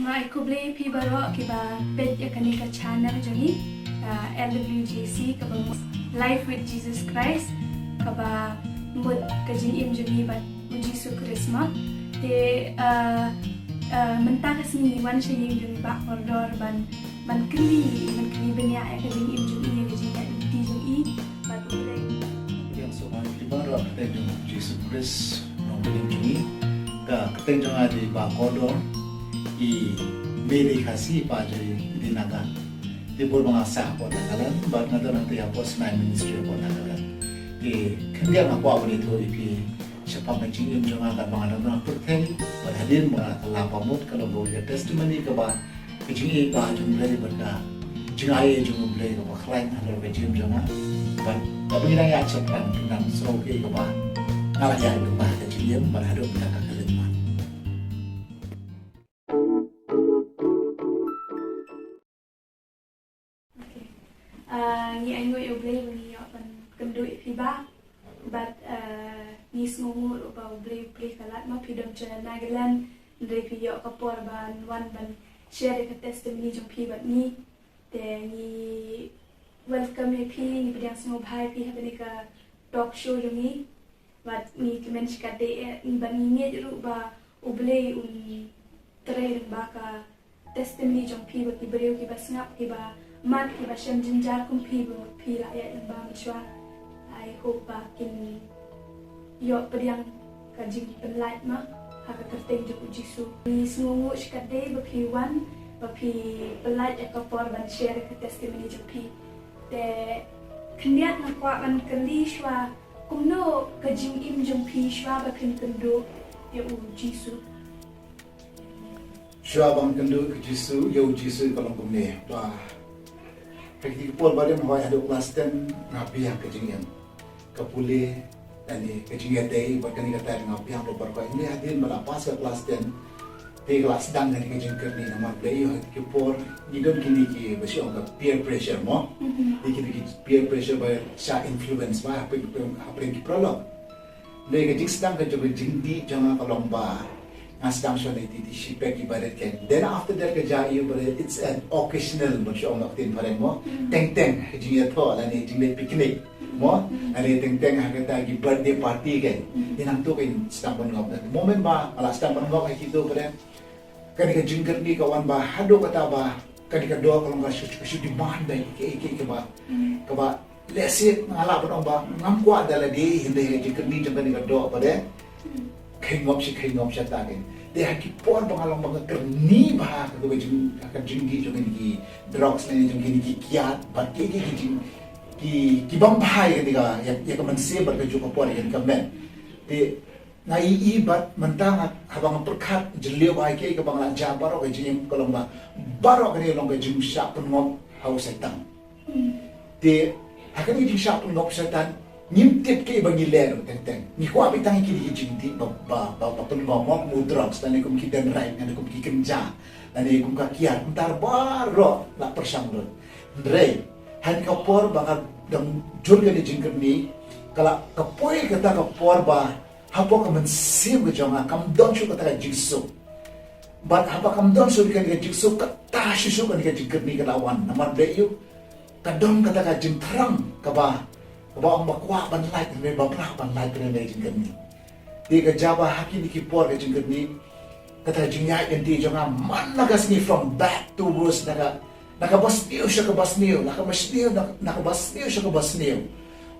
Ngai U Blei pi baro kiba peit ya kane ka channel jongi LWJC kaba Life with Jesus Christ kaba mud ka jingim jongi ba U Jisu Khrist ma te mentang kasini wan shayim jongi ba Kordor ban kli benya ya ka jingim jongi ya ka jingai di jongi ba U Blei yang so man di baro ka jong Jisu Khrist Nongpynim jongi ka jong di ba Kordor i beri kasih pada di naga di berbangsa sah pun nagalan, baru nanti apa semai ministry pun nagalan. Di kemudian apa itu di shaphang jingim jong akan mengenal perteng, hadien mengenal pamut kalau boleh testimoni kepada jingai jong Blei benda jingai jong Blei kepada klien ada jingim jong but tapi kita ya shaphang dengan seroke kepada ngalah yang kepada jingim berhadap dengan ni anh ngồi U Blei ni họ vẫn cầm đuổi phi ba, but ni semua orang U Blei kalat mau phi dom jalan nagalan, dari phi họ kapor ban wan ban share ke testimony jom phi bat ni, te ni welcome ni phi ni pdiang semua bhai phi apa ni ka talk show jom ni, but ni kemen sekade ni ban ni jeru ba U Blei Un Trai Lyngba ka testimony jom phi bat ni beriu ki ba sngap ki ba mat ki ba shem jingiakren pdiang Lyngba shwa. I hope kin yo pdiang ka jingpyllait ma ha ka terteng jo U Jisu ni semua sekade ba phi wan ba phi pylait ka por ban share ka testimony jo phi te khniat na kwa ban kali shwa kumno ka jingim jo phi shwa ba khin kendo yo U Jisu shwa bang kendo U Jisu yo Jisu kalau kumne ba Ketika pun badan hoi ada kelas 10 ngapiang ke jingim kapule dan ke jingiaid bahkan ni kata ngapiang lo berkau ini hadien melapas ke kelas 10 di kelas sedang dan ke jingkyrkhu nama Blei Un ke por idon kini ki besi orang peer pressure mo di peer pressure by sha influence ba apa yang prolog le ke jing sedang ke jingdi jangan kalau ba Asdam shone di shipek ibarat kan. Then after that kerja ibarat it's an occasional macam orang tin paling mo teng jingiaid tho lah ni jingai picnic mo ani teng kata gi birthday party kan. Inang tu kan sedang ngop. Moment ba ala sedang ngop ai gitu pada kan ke jingkyrkhu kawan ba hado kata ba kan ke doa kalau enggak shoot demand dai ke ba lesit ngala pun ba ngam kuat dalam dia hindi jingkyrkhu jangan ke doa pada khmih siya takin. Dia hakipon pangalang mga kerni bah kalau jing akan jinggi jangan ki drugs ni jangan ki kiat bat ki bampai ketika ya ke mynsiem bat ke juga pon yang kemen. Di ngai bat mentang habang perkat jeliu bai ke bangla jabar ke jing kalau ba baro ke long ke jing syak pengop hau setan. Di akan jing syak pengop setan nyimtip ke bagi ler tentang ni ko abitang ki jingti ba pengomong mudrox dan ikum ki dan right dan ikum ki kenja dan ikum ka kiat entar baro la persanglut ndrei han kapor bakal dang jurga di jingkyrkhu kala kapoi kata kapor ba hapo ka mynsiem ke jong kam don shu kata jingsu bat hapa kam don shu ka jingsu kata shu ka jingkyrkhu ka lawan namar Blei U kadom kata ka jingprang ka ba Kau bakwa banlai dengan baprak banlai dengan jingkyrkhu. Dia kerja haki di kipor ke jingkyrkhu. Kata jingiaid yang dia jangan mana kasih from back to worse naga basniu siya ke basniu siya ke basniu.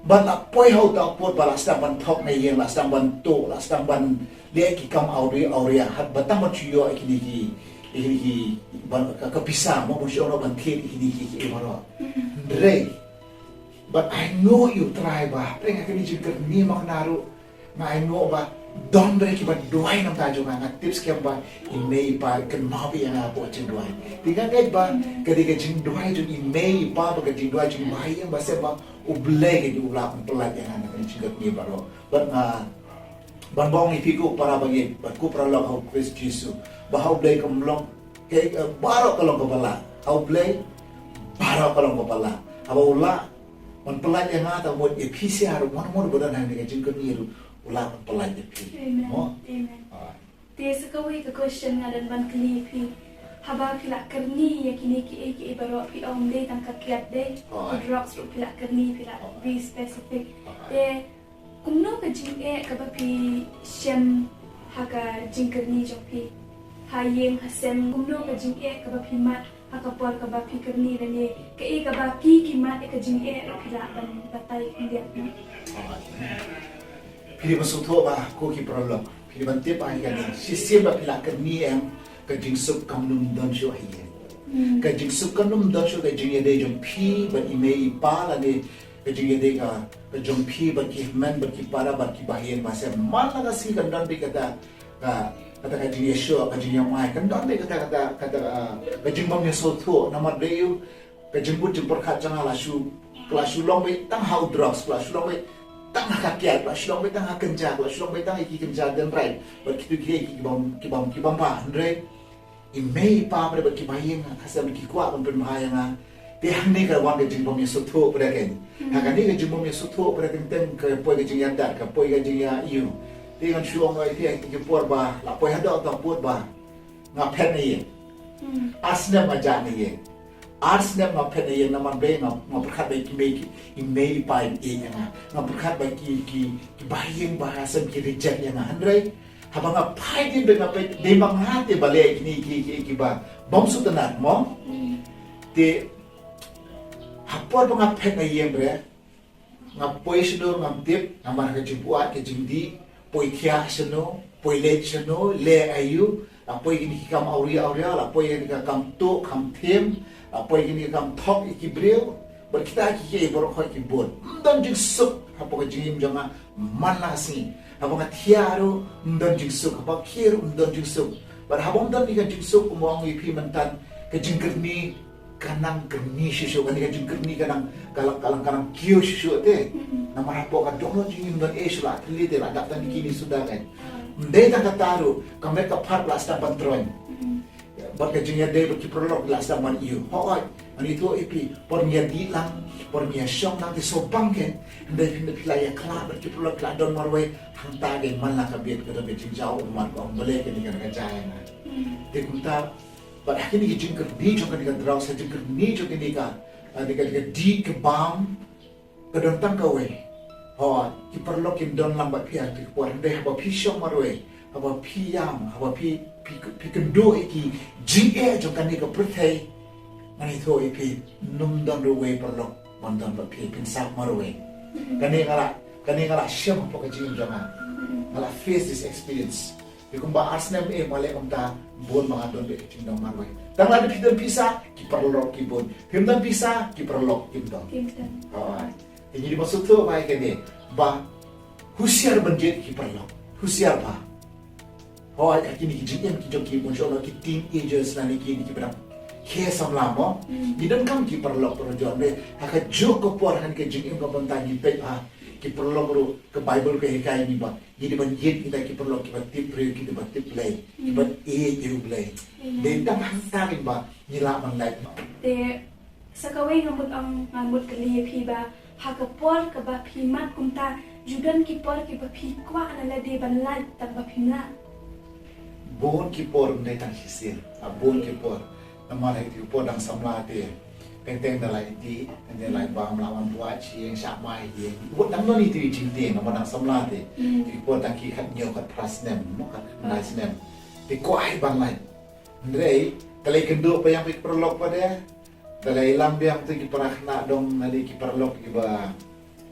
But la poi hau tak pun pala sedang ban thok na yang la sedang ban to la sedang ban lihat kikam auria hat batang macuyo ikini kepisah mau siya orang ban kiri ikini maro. Ndrei but I know U Trai ba, mereka kini jingkyrkhu ni maknaru, na I know ba, don mereka ba doai nam tajo nga tips kaya ba, imei ba kenmabi yang apa jing doai. Tiga ngeit ba, ketika jing doai jing imei ba, baga jing doai jing bahai yang bahasa ba, U Blei ke diulah pelat yang anak kini jingkyrkhu ni baro. But banbong ipiku para bagi, batku pralog hau Khrist Jisu, bahau Blei kemlong, baro kalong kepala, hau Blei, baro kalong kepala, hau ulah. Pelat yang ada buat episi haru mana bukan hanya dengan jingkyrkhu ulah pelat epi. Amen. Amen. Dia sekali ke question ngadan ban kli pi haba pila kerni ya kini Kiei baru pi deh tangka kiat deh drugs ru pila kerni pila be specific deh kumno ke jingai ke bapi shem haka jingkyrni jopi hayem hasem kumno ke jingai ke bapi mat haka por ke bapi kerni dan ye ke bapi kimat ke jingai pila dan batai dia pilih masuk tu bah ko ki problem pilih bantai bah kan sistem bah pila kerni yang ke jing sup kamnum dan shu hiye ke jing sup kamnum dan shu ke jing ye jong pi ban ime pa la ne ke jing ye ka ke jong pi ban ki men ban ki para ban ki bahien masa mal la si kan dan be kata kata jing ye shu ke jing yang mai kan dan be kata ke jing bang ye so tu nama Blei U ke jing put jing perkhat jangan la shu kelas long be tang how drugs kelas long be tang kakiat kelas long be tang kenja kelas long be tang iki kenja dan right but kitu ki bam pa andre imei pa pada bagi bayang kasam ki kuat pun bahaya dia ni ke wang ke jingbom yang sutu pada kan akan ni ke jingbom yang sutu pada tentang ke poi ke jingiaid ke poi ke jingiaid dia kan syuang ai dia ke por ba la poi hada tak pot ba ngapet ni asna majak ni Arsnya ngapet ni nama Blei ngapet bagi meki imei pa ini ngapet bagi ki bayang bahasa ki reject yang andre habang ngapai din be ngapai de manghati balik ni ki ba bom su tenat mo te hapor ngapet na yem bre ngapoi shnur ngaptip namar ke jimpuat ke jingdi poi thia sno poi le sno le ayu apoi ini kam auria la poi ini kam to kam them apoi ini kam thok ikibreu berkita ki bor khoi ki bon dan jing sup hapo ke jingim janga manasi habang tiaru ndon jingsuk habang kiru ndon jingsuk bar habang dan ikan jingsuk umuang ipi mentan ke jingkyrni kanang kerni shishu kan ikan jingkyrni kanang kalang kiu shishu te nama hapo ka dono jingim dan esla telite la dak tan kini sudah kan ndai tak kataru kamet ka par plastik bantroin bar ke jingiaid dei ki prolog plastik man iu hoi ani tu ipi por nya dilang por nya syong nanti sobang kan ndai pindah pilaya kla bar ki prolog la don marway hanta gen man la kabit ke be jingjau umar ko boleh ke dengan kajaya na de kunta bar hakini ki jingkar di jong kan draw sa jingkar ni jong ni ka de di ke bam ke don tang ka we ho ki prolog kin don lam ba pia ki por ndai ba pi syong marway ba pi yang ba pi kendo iki jingai jong kan ni ka prthai ani tho ipi num don ro we prolog man don ba pi pin sa marway kani ngala syam apa ke jing jong ngala face this experience ikumba arsnem male umta bon mga don be jing dong marway tang la de pisa ki prolog ki bon himdan pisa ki prolog kim dong ini dimaksud tu apa kene ba husiar benjet ki prolog husiar ba kini ki jingim ki joki muncul ki teenagers nani ki pedang ke samlamo idan kam ki prolog projon be haka joko por han ke jingim ko bantangi peit ki prolog ru ke bible ke hikai ni ba jadi benjet kita ki prolog ki batip pre ki batip Blei ki bat U Blei den tang hangtagin ba nila man lai te sakawai ngamut kali phi ba haka por ke ba phi mat kumta judan ki por ki ba phi kwa ala de ban lai tak ba phi na bon ki por ne tang hisir bon ki por nama lai ki por dang samla te teng dalai di teng lai bam lawan buat chieng sha mai ye buat dang no ni ti jing te nama dang samla te ki por dang ki khat nyo khat prasnem mo khat naisnem ti kwai ban lai ndrei kalai kendo pa yang pik prolog pa de dalai lam biang tu ki parakna dong nadi ki prolog ki ba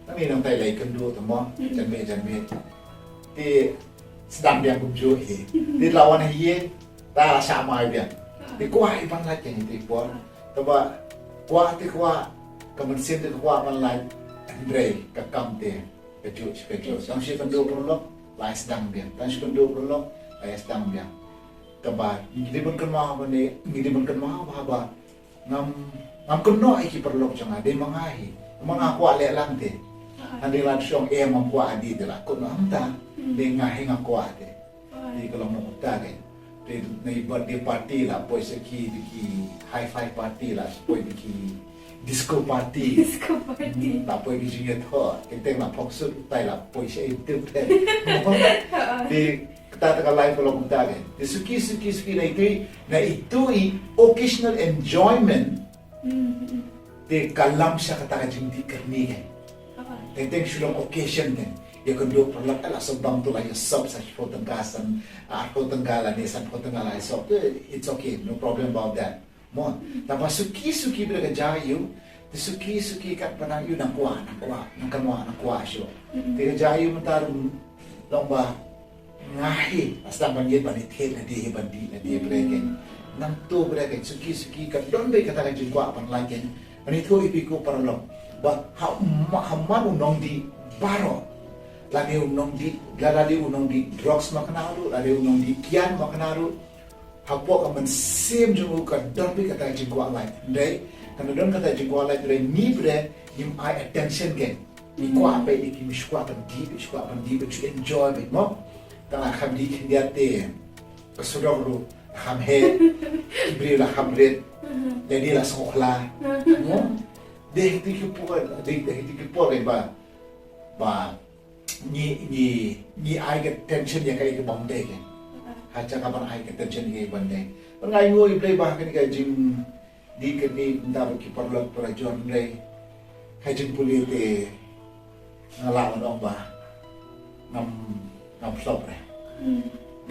nami nang tai lai kendo to mo janme ti sedang biang kubjo he di lawan hiye ta sha mai biang ti kwai ban lai yang ti por toba kwa ka mynsiem ti kwa ban lai ndrei ka kam te ka ju sang shi kendo prolog lai sedang biang tan shi kendo prolog lai sedang biang kaba ngidi ban kan ma ba ngam kuno iki perlu jangan de mangahi mengaku ale lante andi lan syong mampu adi de la kuno anta de ngahi ngaku ade di kalau mau tage de nei birthday party la poi seki di high five party la poi di disco party la poi di jingiaid ho kete la foksut tai la poi se itu de kita tak live kalau kita kan. Suki na itu occasional enjoyment. Di kalam siya kata jingkyrkhu kan. Tentang sulong occasion kan. Ya kedua perlu ala sebang tu lah ya sub sa potenggasan, potenggalan ni sa potenggalan so it's okay, no problem about that. Mo, tapi suki berada jayu, suki kat panang yu nang kuah syo. Tiga jayu mentarung lomba ngahi asal banjir banit na dia bereken. Nang tu bereken suki kat don be kata jing kuah pan lagi. Ani tu ipiku paralong. Ba hamanu nong di baro. Lagi unong di drugs makanaru, lagi unong di kian makanaru. Hapo ka mynsiem jong ka don be kata jing kuah lai. Dai kan don kata jing kuah lai dai ni bre nim I attention gen. Ni kuah pe di ki shwa pan di to enjoy it mo. Tang kham di dia te. Pasudong ru kham he. Ibri la kham red. Jadi la sngap. Mo. Deh ti ki por ba ni ai get tension ya kai ke bang deh ke. Haja kapan ai get tension ke bang deh. Ngai ngoi play ba kan ka jing di ke ni nda ki parlok para jon play. Hai jing puli te ngala on ba. Nam stop re.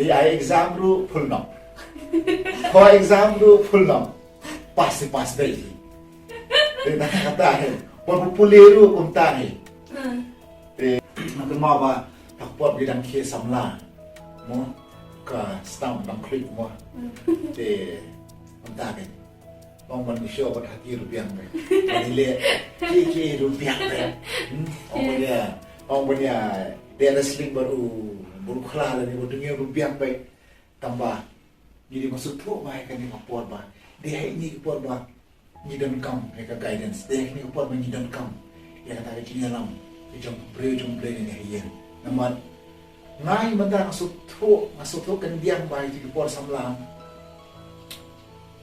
Di ai exam ru full no. Ho exam ru full no. Pas deh. Dia kata he, puliru kumta he. Nak mau ba tak buat bidang kia samla, mo ke stam bang klik mo. Te kumta he. Bang man show kat hati rupiah me. Nilai Kiei rupiah me. Bang punya dia wrestling baru kelar ni baru rupiah me. Tambah jadi masuk tu baik kan ni kapor ba. Dia ini kapor ba. Ni don kam ka guidance deh ni upor man ni don kam ya kata ke ni lam jong Blei ni hian naman ngai manda masuk tu kan diang bai ti upor samlang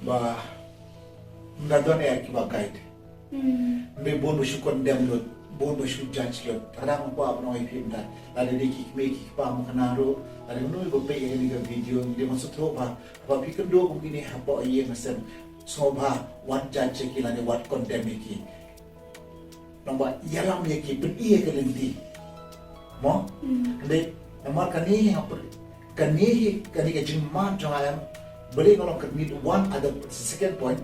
ba nda don ki ba guide me bon bu condemn lot bon bu judge lot tarang pa no i pim da ada di khmih pa mo kanaro ada no go pe ni ga video ni masuk tu ba pikir do ko gini haba ye masem Soba wat judge ki lani wat condemn ki. Nomba yalam ye ki pen iye ke lynti. Mo? Ande namar kani ke jingman jong ayam boleh kalau commit one other second point.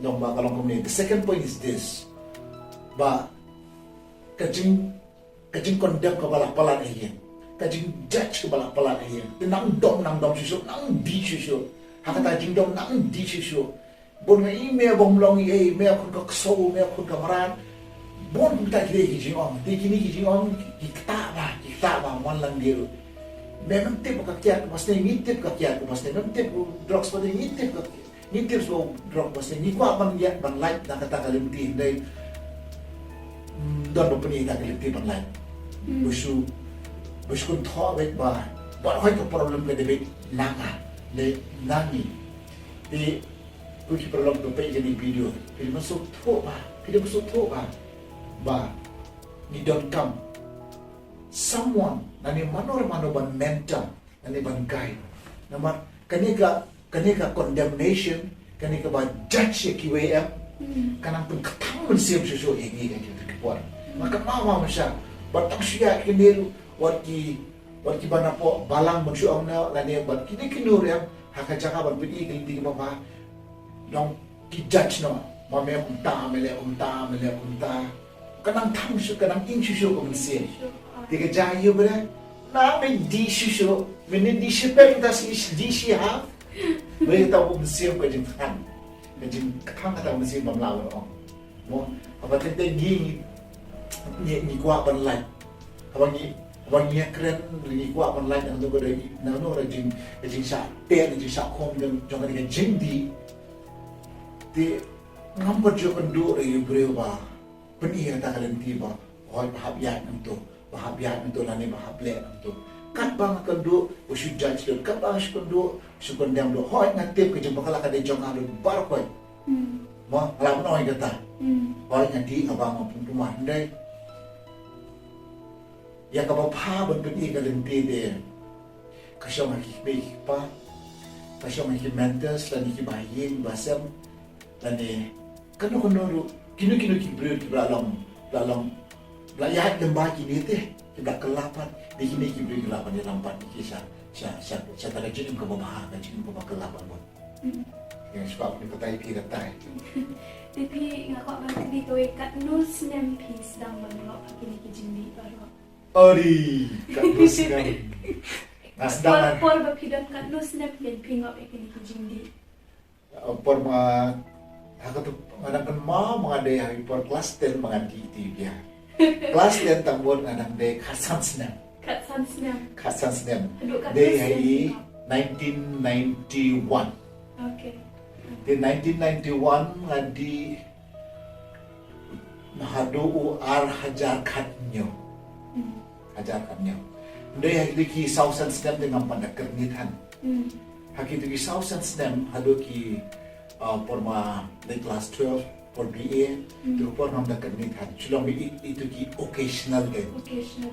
Nomba kalau commit the second point is this. Ba kajing condemn ke balak palan iye. Kajing judge ke balak palan iye. Nang dom susu nang di susu. Hakata jingdom nang di susu. Bon ngai me bom long e me kun ka so me kun ka maran. Bon kita kiri ki jingom. Di kini ki jingom kita ba mon lang dia. Memang tip ka kiat pasti ngitip ka kiat pasti ngitip drugs pasti ngitip so drug pasti ni ko ban ya ban light na kata kalimti dai. Don bapani ta kalimti ban light. Busu kun tho baik ba. Ba hoi ka problem ka debit nanga. Le nani di kuki perlu dompet jadi video pilih masuk tu ba ni don't come someone nani mano ban mental nani ban guide nama kanika condemnation kanika ba judge kiwe kanang pun ketang mynsiem susu ini kan kita kepuar maka mama masya batang sia kiniru wati bana po balang mensyu amna lani bat kini kinur yang hakajaka ban pedi kini bapa dong ki judge no mame umta kanang tham su kanang ing susu ko mynsiem tiga jayu bre na me di susu mene di shapang das is di shi ha me ta ko mynsiem ko jing khang kata mynsiem mamlaw no mo apa tente ni kuah ban lai apa ni jingiakren ni kuah ban lai nang ko dai nang no jing sha te jing sha khom jong ka jing di ti ngam jo kan do re breu ba peni ta kalen ti ba hoi bahab to lani bahab le to kat bang kan do usu judge do kat bang kan do su kan dam do hoi ngatip ke jong bakala ka de jong alu bar koi mo alam noi kata hoi ngati abang pun rumah ndai ya ka ba pha ban peni kalen ti de kasih orang khmih pa, kasih orang mentors dan bahing basam dan kanu kini kibrit dalam layar Lyngba kini teh kita kelapan di kini kibrit kelapan di lampat kisah saya tak jingim ke bawah kan jingim ke bawah kelapan pun yang sebab ni katai pi katai tapi ngakak banget di kau ikat nul senam pi sedang menolak kini kijindi baru ori kat nul senam sedang por bapidam kat nul senam pingok kini kijindi por ma aku tu kadang kan mengadai hari por kelas 10 mengadi dia kelas 10 tambun kadang dek khasan senam Khasan senam dari hari 1991 okay di 1991 ngadi Hadu hajar khatnyo dari hari ki sausan senam dengan pada kernitan haki tu ki sausan senam hadu ki forma di kelas 12 for BA tu por nam da kerni than chulong itu ki occasional day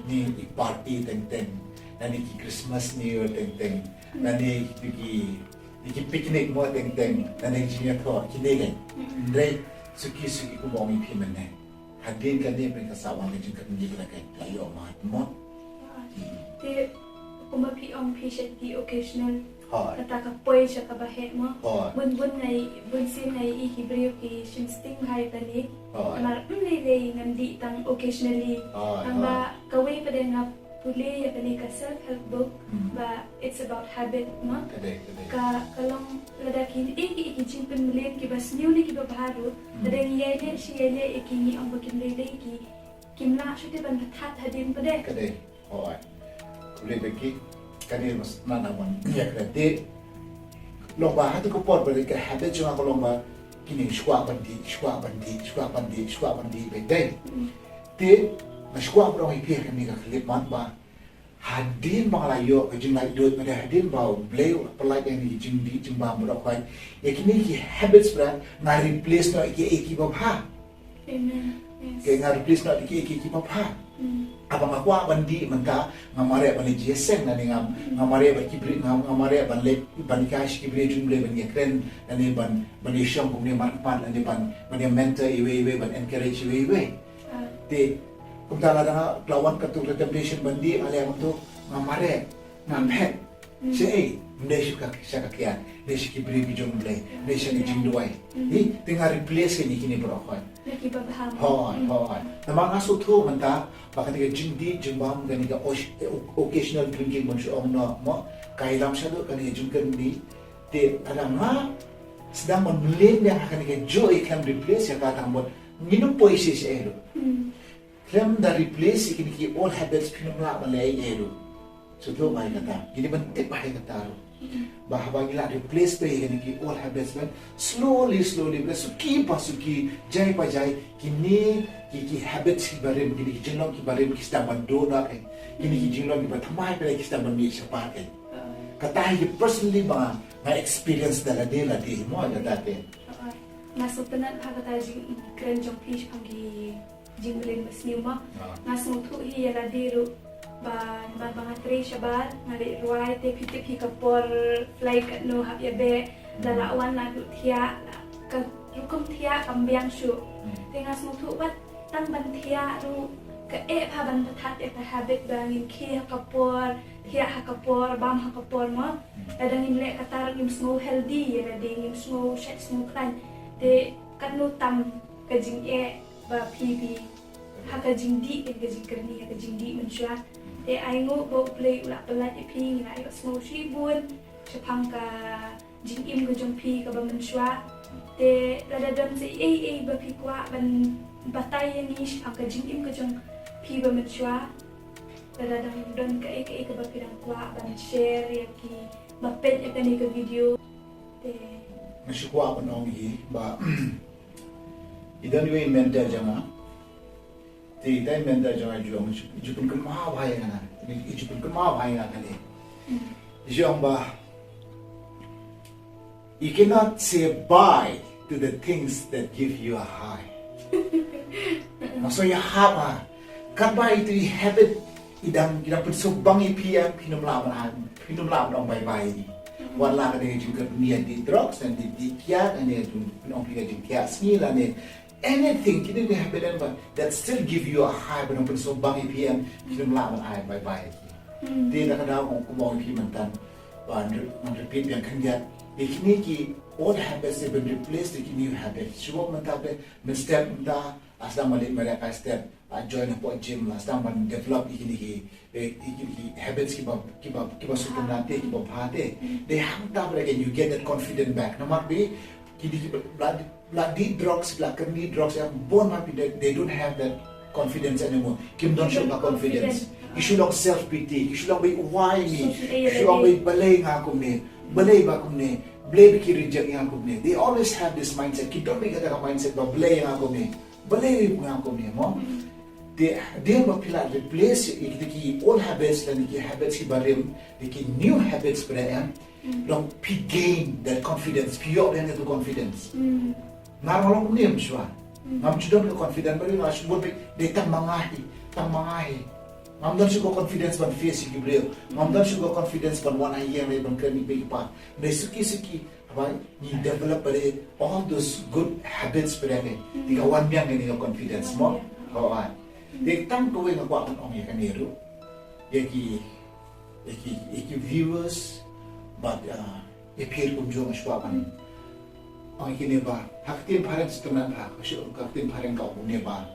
ni party teng nani ki Christmas New Year teng nani ki picnic mo teng nani jingiakren kine dre suki ko mongi pi menne hadien kan ni pen kasawang ni jingkyrmen ni bela kai layo ma mo te kuma pi sheti occasional kata kapoi siya kabahet mo bun sim ngai I Hebrew ki sting hai tani mar lay ngandi tang occasionally amba kawai pada ngap puli ya tani ka self help book ba it's about habit mo ka kalong ladaki iki jingpynshlur ki bas new ni ki baharu dadang iaid si ele iki ni ang bakim lay ki kimla shute ban that hadien pade kade kule beki kani mas nanaman ya krede Lyngba hatu ko por balik ka habit yung ako Lyngba kini shwa bandi bedai te na shwa bro ipi kami ka klip man ba hadien manglayo ka jingai dot pada hadien ba Blei pdiang yang jingba bro kwai kini ki habits bra na replace no iki ba amen ke nga replace no iki ba abang aku bandi menta ngamare bani jeseng nani ngamare ba kibri ngamare ban le ban cash kibri jumble ban yakren nani ban sham kumni marpan nani ban mentor iwe ban encourage iwe te kumtala da lawan katu recommendation bandi ale untuk ngamare ngampet sei mde shuka kian de kibri bi jumble de shani jingduai ni tinggal replace kini bro khoi lagi babaham hoi nama ngasu tu menta bahkan dia jingbam kan dia occasional drinking muncul orang mo kailam satu kan dia jungkan di ada ma sedang membeli dia akan dia joy kan replace ya kata buat minum poisi seero kan da replace ini ki all habits pinumla malai ero so tu mai kata jadi bentik bahaya kata bahawa gila replace pe ini ki all habits man slowly suki jai pa jai kini ki habits ki barem kini jinglong ki barem ki sta bando na kai kini ki jinglong ki bathamai pe ki sta bandi sapa kai kata hi personally ba my experience dala de mo ada te masuk tenan kata jingkyrmen jong fish pangi jinglen mynsiem masuk tu hi ala deru ba bangatri shabal ngari ruai te piti kapor fly kat no hab ya be dalawan na thia ka rukum thia kambiang shu tengas mutu bat tang ban thia ru ka pa ban that ta habit bangin ki kapor thia kapor bam kapor mo kadang imle katar ngim smo healthy ya de ngim smo shet smo kran te kat no tam ka jing ba pb ha ka jingdi ke jingkyrmen ni ka jingdi mynsiem te aingo bo Blei ula pelat ipi ngai smo shibun shaphang ka jingim ko jong pi ka ba mynsiem te lada dam se ba pi kwa ban batay ni shaphang ka jingim ko jong pi ba mynsiem lada dam don ka ba pirang kwa ban share ya ki ba peit ka ni ka video te Nashikwa ko nong hi ba idan yo mentor jama te dai mentor jama jo jupun ke ma bhai na ni jupun ke ma bhai na kale jong ba you cannot say bye to the things that give you a high so you have a goodbye to habit idang pun subang ipiang pinum lam bye-bye. Wan la kane jingkyrmen di drugs and di kiat and pinong piga jingkiat snil and anything kini ni happen that still give you a high pun subang ipiang pinum lam bye-bye. Dia nak kena kumong ipi mantan man repeat yang kandiat ikini ki old habits have been replaced with new habits. Shwa mantabe step da asdam malik mereka step join a gym asdam man develop ikini habits kiba sukunate kiba phate they have that again you get that confidence back no matter be kini blood drugs drugs yang born up they don't have that confidence anymore. Kim don't show confidence. You should not self-pity. You should not be whiny. You should not be belay ngakumne. Belay bakumne. Blei reject ngakumne. They always have this mindset. Kita don't make that mindset but belay ngakumne. Belay ngakumne mo. Dia mapila replace the old habits dan the habits ki barim the new habits beraya. Long gain that confidence. Pure dan itu confidence. Narolong ni shwa. Ngam chudon ke confidence bari na shubot de tamangahi. Ngam dan shugo confidence ban face ki bril. Ngam dan shugo confidence ban wana yang le ban kani be pa. Ne suki apa ni develop bari all those good habits berane. Tiga wan yang ni confidence mo. Kawan. De tang ko we ngwa an ong yakan niru. Eki viewers but epir kumjong shwa kan. Ang kini ba haktin parents tunan ha kasi haktin parents ka ne ba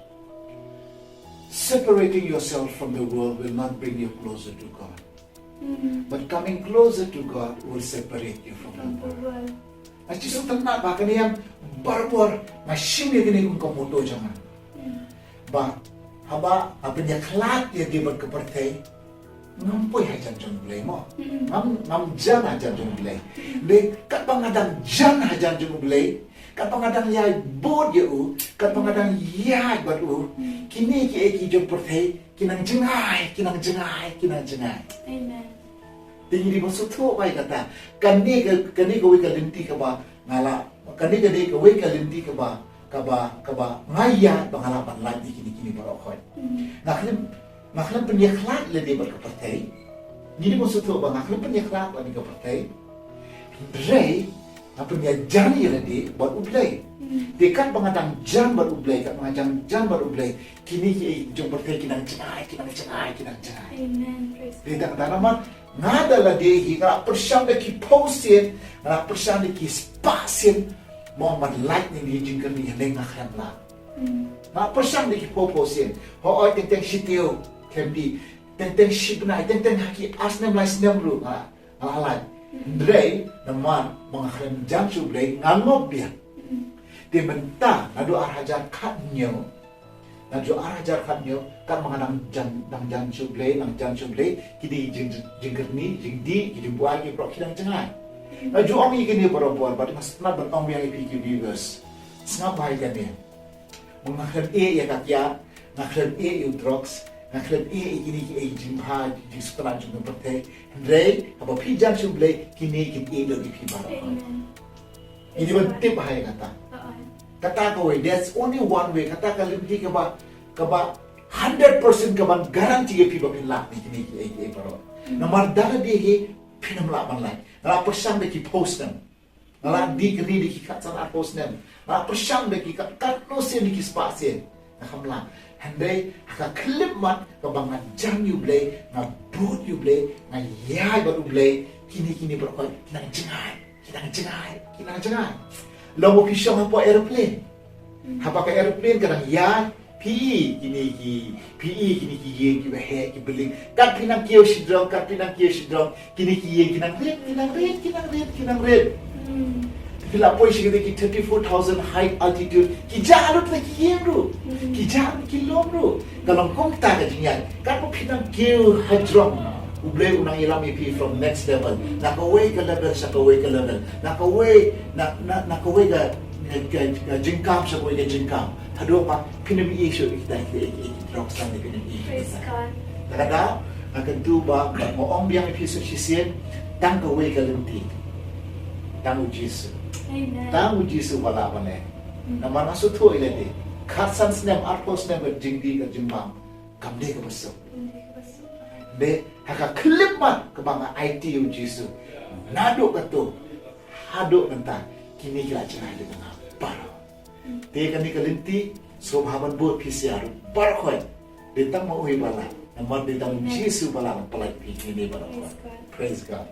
separating yourself from the world will not bring you closer to God but coming closer to God will separate you from the world aci so tanna ba kani yang barbor machine ni kung komoto jangan ba haba apanya klat ya di berkepertai Nongpy hajan jong Blei mo. Ngam jan hajan jong Blei. Le kat pangadang jan hajan jong Blei. Kat pangadang iaid bod ye u. Kat pangadang iaid bat u. Kini ki jong perthai kinang jingai. Amen. Tinggi di masuk tu baik kata. Kani ko we ka lynti ka ba ngala. Kani ka we ka lynti ka ba ngaya pangalapan lagi kini para khoi. Makhluk penyeklat le dia berkepertai. Jadi maksud tu bang makhluk penyeklat le dia berkepertai. Blei apa dia jani le dia buat U Blei. Dekat pengadang jan buat U Blei, kat pengadang jan buat U Blei. Kini jom berkepertai kinang cengai. Amen. Dia tak ada nama ngadalah dia hingga persiam dia ki posin, ngala persiam dia ki spasin. Muhammad light ni dia jingkyrmen yang lengah lah. Nak persiam dia ki posin. Ho tentang sitiu. Kendi tentang shibna tentang haki asnem lai snem ru alat Blei naman mga jang U Blei ngalmob dia di mentah nadu arhajar katnyo kan menganang jang U Blei nang jang U Blei kini jingkyrmen jingdi kini buai ki prok kidang cengai naju ong ikini perempuan pada masna berong yang ipiki viewers sngap bahaya ni mengakhir ya kakya ngakhir u drugs ngakhir ikini ki jingphla di sekolah jung perthai Blei apa pdiang U Blei kini do ipi bara ini penting bahaya kata ko that's only one way kata kalimti ke ba 100% ke ban garanti ipi ba pinlak ni kini ki bara namar dala dia pinam la ban lai la persam de ki post them la di kri di ki kat sana post them la persam de ki kat no sen di ki spasen hamla handai aka klip mat ka bangan jang U Blei na boot U Blei na iaid ba U Blei kini berkoi kinang jengai lo mo pisong po airplane haba ka airplane kadang iaid PE kini ki yeng ki he ki beling kat pinang kieu sidrong kini ki yeng kinang red Bila poi sigede ki 34,000 height altitude ki jalut la ki yemru ki jam ki lomru dalam kongta ka jingai kan mo pinang kieu hadrong U Blei unang ilam ipi from next level nakaway ka level nakaway ka jingkam sa ko ka jingkam hado pa pinami issue kita drop stand ni pinami Praise God. Kada akan tu ba mo ong biang ipi sa sisien tang kaway ka lynti tang U Jisu Amen. Tang U Jisu wala pa ne. Naman aso to ile di. Katsan snem arpos snem jingdi ka jimbang. Kamde ka baso. de haka klipat kebanga IT U Jisu nado kato hado nanta kini kila cina de tengah paro te kani lynti sobhaban bot pisiaru barkhoi de tang mau hi bala namar de tang Jisu bala palai pi kini bala praise God